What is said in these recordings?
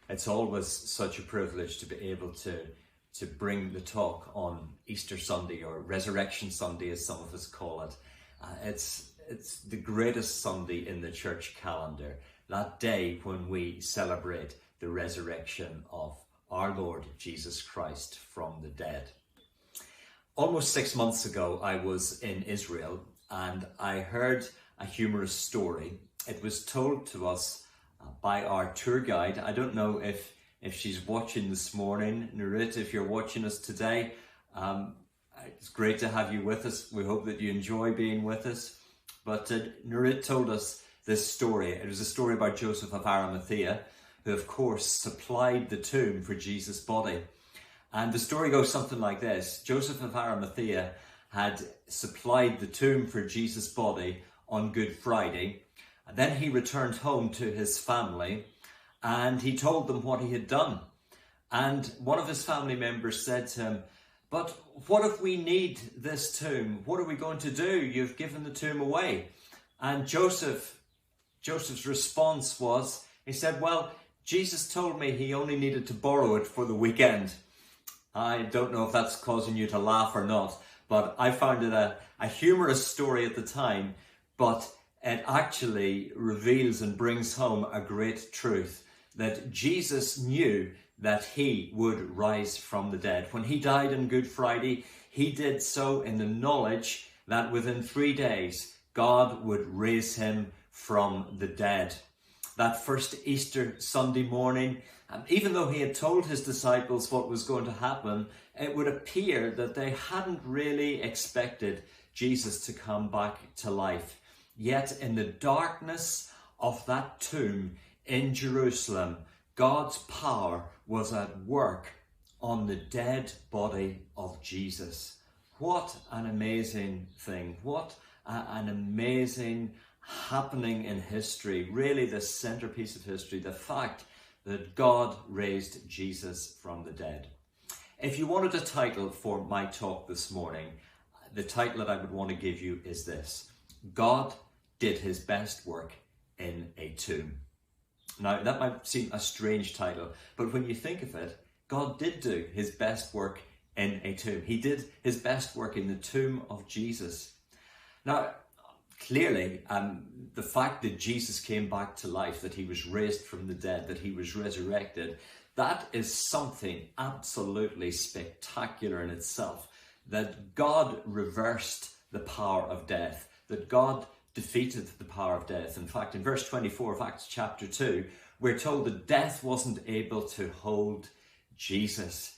It's always such a privilege to be able to bring the talk on Easter Sunday, or Resurrection Sunday as some of us call it. It's the greatest Sunday in the church calendar, that day when we celebrate the resurrection of our Lord Jesus Christ from the dead. Almost 6 months ago, I was in Israel and I heard a humorous story. It was told to us by our tour guide. I don't know if she's watching this morning. Nurit, if you're watching us today, it's great to have you with us. We hope that you enjoy being with us. But Nurit told us this story. It was a story about Joseph of Arimathea, who of course supplied the tomb for Jesus' body. And the story goes something like this. Joseph of Arimathea had supplied the tomb for Jesus' body on Good Friday. And then he returned home to his family and he told them what he had done. And one of his family members said to him, "But what if we need this tomb? What are we going to do? You've given the tomb away." And Joseph's response was, he said, "Well, Jesus told me he only needed to borrow it for the weekend." I don't know if that's causing you to laugh or not, but I found it a humorous story at the time, but it actually reveals and brings home a great truth, that Jesus knew that he would rise from the dead. When he died on Good Friday, he did so in the knowledge that within 3 days, God would raise him from the dead. That first Easter Sunday morning, even though he had told his disciples what was going to happen, it would appear that they hadn't really expected Jesus to come back to life. Yet in the darkness of that tomb in Jerusalem, God's power was at work on the dead body of Jesus. What an amazing thing. What an amazing happening in history. Really the centerpiece of history, the fact that God raised Jesus from the dead. If you wanted a title for my talk this morning, the title that I would want to give you is this: God did his best work in a tomb. Now, that might seem a strange title, but when you think of it, God did do his best work in a tomb. He did his best work in the tomb of Jesus. Now, clearly, the fact that Jesus came back to life, that he was raised from the dead, that he was resurrected, that is something absolutely spectacular in itself. That God reversed the power of death, that God defeated the power of death. In fact, in verse 24 of Acts chapter 2, we're told that death wasn't able to hold Jesus.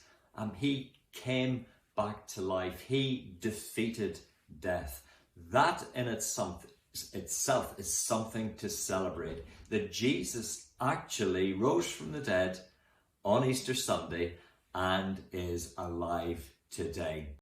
He came back to life. He defeated death. That in itself is something to celebrate. That Jesus actually rose from the dead on Easter Sunday and is alive today.